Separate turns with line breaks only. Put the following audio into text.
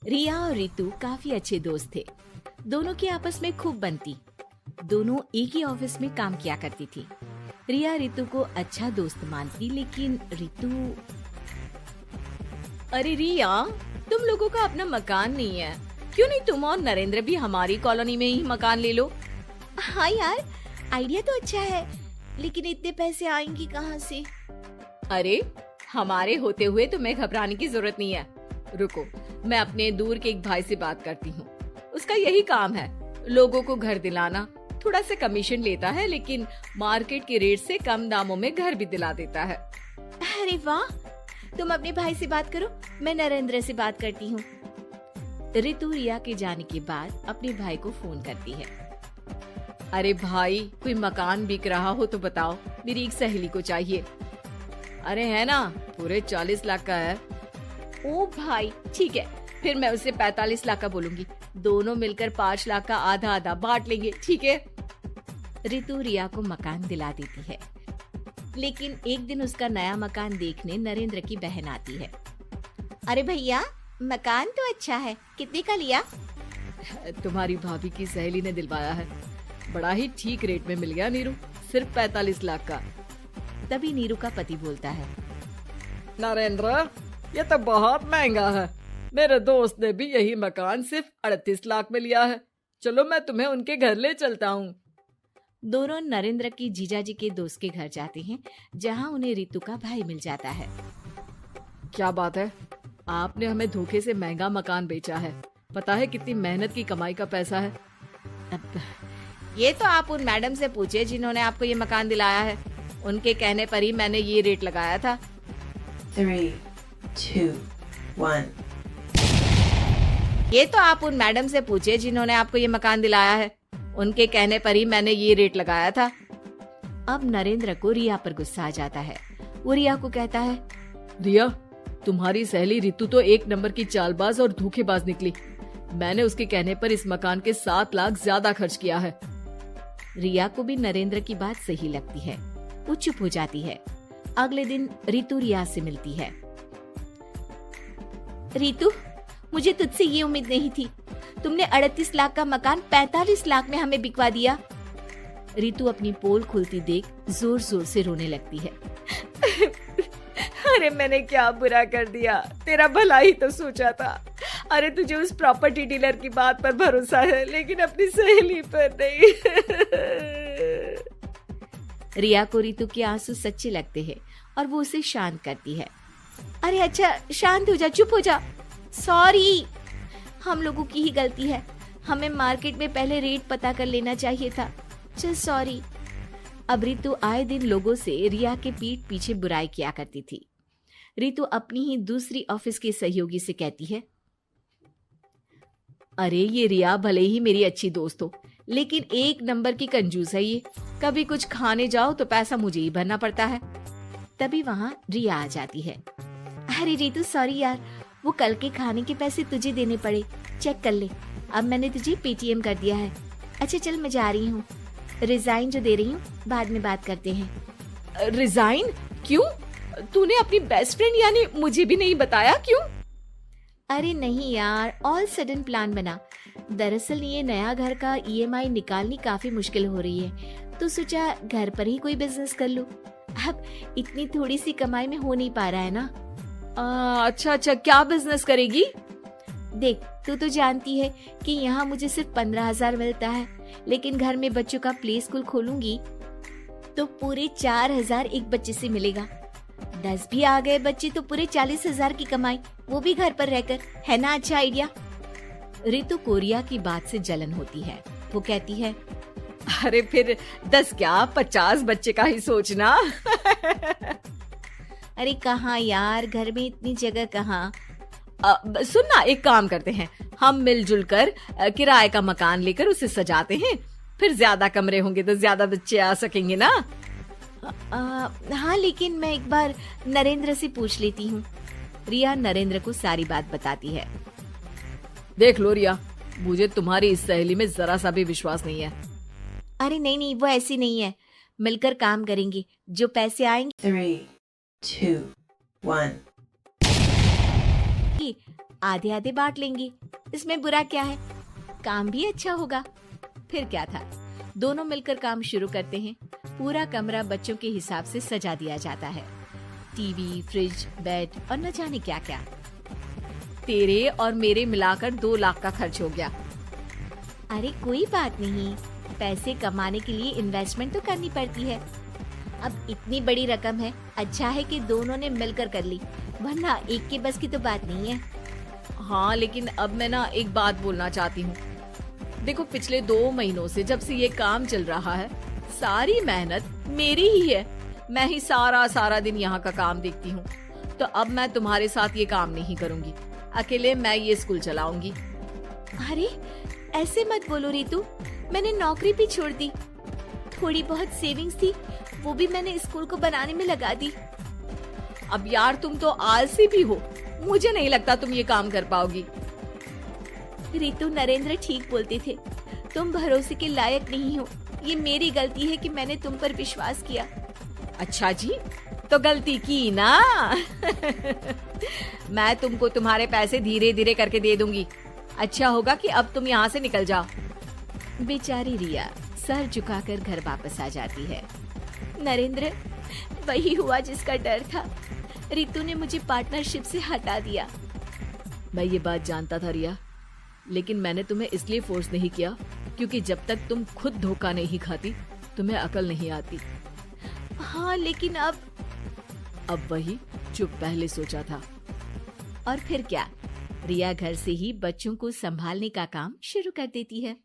रिया और रितु काफी अच्छे दोस्त थे। दोनों की आपस में खूब बनती। दोनों एक ही ऑफिस में काम किया करती थी। रिया रितु को अच्छा दोस्त मानती, लेकिन रितु। अरे रिया, तुम लोगों का अपना मकान नहीं है, क्यों नहीं तुम और नरेंद्र भी हमारी कॉलोनी में ही मकान ले लो?
हाँ यार, आइडिया तो अच्छा है, लेकिन इतने पैसे आएंगे कहाँ से?
अरे हमारे होते हुए तुम्हें घबराने की जरूरत नहीं है। रुको, मैं अपने दूर के एक भाई से बात करती हूँ। उसका यही काम है, लोगों को घर दिलाना। थोड़ा सा कमीशन लेता है, लेकिन मार्केट के रेट से कम दामों में घर भी दिला देता है।
अरे वाह, तुम अपने भाई से बात करो, मैं नरेंद्र से बात करती हूँ।
रितु रिया के जाने के बाद अपने भाई को फोन करती है। अरे भाई, कोई मकान बिक रहा हो तो बताओ, मेरी एक सहेली को चाहिए। अरे है ना, पूरे 40 लाख का है। ओ भाई ठीक है, फिर मैं उसे 45 लाख का बोलूंगी। दोनों मिलकर 5 लाख का आधा आधा बांट लेंगे, ठीक है? रितु रिया को मकान दिला देती है, लेकिन एक दिन उसका नया मकान देखने नरेंद्र की बहन आती है।
अरे भैया, मकान तो अच्छा है, कितने का लिया?
तुम्हारी भाभी की सहेली ने दिलवाया है, बड़ा ही ठीक रेट में मिल गया नीरू, सिर्फ 45 लाख का। तभी नीरू का पति बोलता है,
नरेंद्र, ये तो बहुत महंगा है। मेरे दोस्त ने भी यही मकान सिर्फ 38 लाख में लिया है। चलो मैं तुम्हें उनके घर ले चलता हूँ।
दोनों नरेंद्र की जीजाजी के दोस्त के घर जाते हैं, जहाँ उन्हें रितु का भाई मिल जाता है। क्या बात है, आपने हमें धोखे से महंगा मकान बेचा है। पता है कितनी मेहनत की कमाई का पैसा है।
अब ये तो आप उन मैडम से पूछे जिन्होंने आपको ये मकान दिलाया है। उनके कहने पर ही मैंने ये रेट लगाया था।
3, 2, 1।
ये तो आप उन मैडम से पूछे जिन्होंने आपको ये मकान दिलाया है। उनके कहने पर ही मैंने ये रेट लगाया था।
अब नरेंद्र को रिया पर गुस्सा आ जाता है। वो रिया को कहता है,
रिया, तुम्हारी सहेली रितु तो एक नंबर की चालबाज और धोखेबाज निकली। मैंने उसके कहने पर इस मकान के 7 लाख ज्यादा खर्च किया है।
रिया को भी नरेंद्र की बात सही लगती है। वो चुप हो जाती है। अगले दिन रितु रिया से मिलती है।
रितु, मुझे तुझसे ये उम्मीद नहीं थी। तुमने 38 लाख का मकान 45 लाख में हमें बिकवा दिया।
रितु अपनी पोल खुलती देख जोर जोर से रोने लगती है।
अरे मैंने क्या बुरा कर दिया, तेरा भला ही तो सोचा था। अरे तुझे उस प्रॉपर्टी डीलर की बात पर भरोसा है, लेकिन अपनी सहेली पर नहीं।
रिया को रितु के आंसू सच्चे लगते हैं और वो उसे शांत करती है।
अरे अच्छा, शांत हो जा, चुप हो जा। सॉरी, हम लोगों की ही गलती है। हमें मार्केट में पहले रेट पता कर लेना चाहिए था। चल सॉरी।
अब रितु आए दिन लोगों से रिया के पीठ पीछे बुराई किया करती थी। रितु अपनी ही दूसरी ऑफिस के सहयोगी से कहती है, अरे ये रिया भले ही मेरी अच्छी दोस्त हो, लेकिन एक नंबर की कंजूस है ये। कभी कुछ खाने जाओ तो पैसा मुझे ही भरना पड़ता है। तभी वहाँ रिया आ जाती है।
अरे रितु, सॉरी यार, वो कल के खाने के पैसे तुझे देने पड़े। चेक कर ले, अब मैंने तुझे पेटीएम कर दिया है। अच्छा चल, मैं जा रही हूँ। रिजाइन जो दे रही हूँ, बाद में बात करते हैं।
रिजाइन? क्यों? तूने अपनी बेस्ट फ्रेंड यानी मुझे भी नहीं बताया, क्यों?
अरे नहीं यार, ऑल सडन प्लान बना। दरअसल ये नया घर का ईएमआई निकालनी काफी मुश्किल हो रही है, तो सोचा घर पर ही कोई बिजनेस कर लूं। अब इतनी थोड़ी सी कमाई में हो नहीं पा रहा है ना।
अच्छा, क्या बिजनेस करेगी?
देख, तू तो जानती है कि यहाँ मुझे सिर्फ 15,000 मिलता है, लेकिन घर में बच्चों का प्ले स्कूल खोलूंगी तो पूरे 4,000 एक बच्चे से मिलेगा। 10 भी आ गए बच्चे तो पूरे 40,000 की कमाई, वो भी घर पर रहकर। है ना अच्छा आइडिया?
रितु को रिया की बात से जलन होती है। वो कहती है,
अरे फिर 10 क्या 50 बच्चे का ही सोचना।
अरे कहाँ यार, घर में इतनी जगह कहाँ।
सुन ना, एक काम करते हैं, हम मिलजुल कर किराए का मकान लेकर उसे सजाते हैं। फिर ज्यादा कमरे होंगे तो ज्यादा बच्चे आ सकेंगे ना।
हाँ, लेकिन मैं एक बार नरेंद्र से पूछ लेती हूँ।
रिया नरेंद्र को सारी बात बताती है।
देख लो रिया, मुझे तुम्हारी इस सहेली में जरा सा भी विश्वास नहीं है।
अरे नहीं, वो ऐसी नहीं है। मिलकर काम करेंगे, जो पैसे आएंगे।
3, 2, 1।
आधे आधे बांट लेंगे, इसमें बुरा क्या है? काम भी अच्छा होगा।
फिर क्या था, दोनों मिलकर काम शुरू करते हैं। पूरा कमरा बच्चों के हिसाब से सजा दिया जाता है। टीवी, फ्रिज, बेड और न जाने क्या क्या। तेरे और मेरे मिलाकर 2 लाख का खर्च हो गया।
अरे कोई बात नहीं, पैसे कमाने के लिए इन्वेस्टमेंट तो करनी पड़ती है। अब इतनी बड़ी रकम है, अच्छा है कि दोनों ने मिलकर कर ली, वरना एक के बस की तो बात नहीं है।
हाँ, लेकिन अब मैं ना एक बात बोलना चाहती हूँ। देखो, पिछले 2 महीनों से जब से ये काम चल रहा है, सारी मेहनत मेरी ही है। मैं ही सारा दिन यहाँ का काम देखती हूँ। तो अब मैं तुम्हारे साथ ये काम नहीं करूँगी। अकेले मैं ये स्कूल चलाऊंगी।
अरे ऐसे मत बोलो रितु, मैंने नौकरी भी छोड़ दी। थोड़ी बहुत सेविंग्स थी, वो भी मैंने स्कूल को बनाने में लगा दी।
अब यार, तुम तो आलसी भी हो। मुझे नहीं लगता तुम ये काम कर पाओगी।
रितु, नरेंद्र ठीक बोलते थे, तुम भरोसे के लायक नहीं हो। ये मेरी गलती है कि मैंने तुम पर विश्वास किया।
अच्छा जी, तो गलती की ना। मैं तुमको तुम्हारे पैसे धीरे धीरे करके दे दूंगी। अच्छा होगा कि अब तुम यहाँ से निकल जाओ। बेचारी रिया सर झुकाकर घर वापस आ जाती है।
नरेंद्र, वही हुआ जिसका डर था। रितु ने मुझे पार्टनरशिप से हटा दिया।
मैं ये बात जानता था रिया, लेकिन मैंने तुम्हें इसलिए फोर्स नहीं किया क्योंकि जब तक तुम खुद धोखा नहीं खाती, तुम्हें अकल नहीं आती।
हाँ, लेकिन
अब वही जो पहले सोचा था।
और फिर क्या, रिया घर से ही बच्चों को संभालने का काम शुरू कर देती है।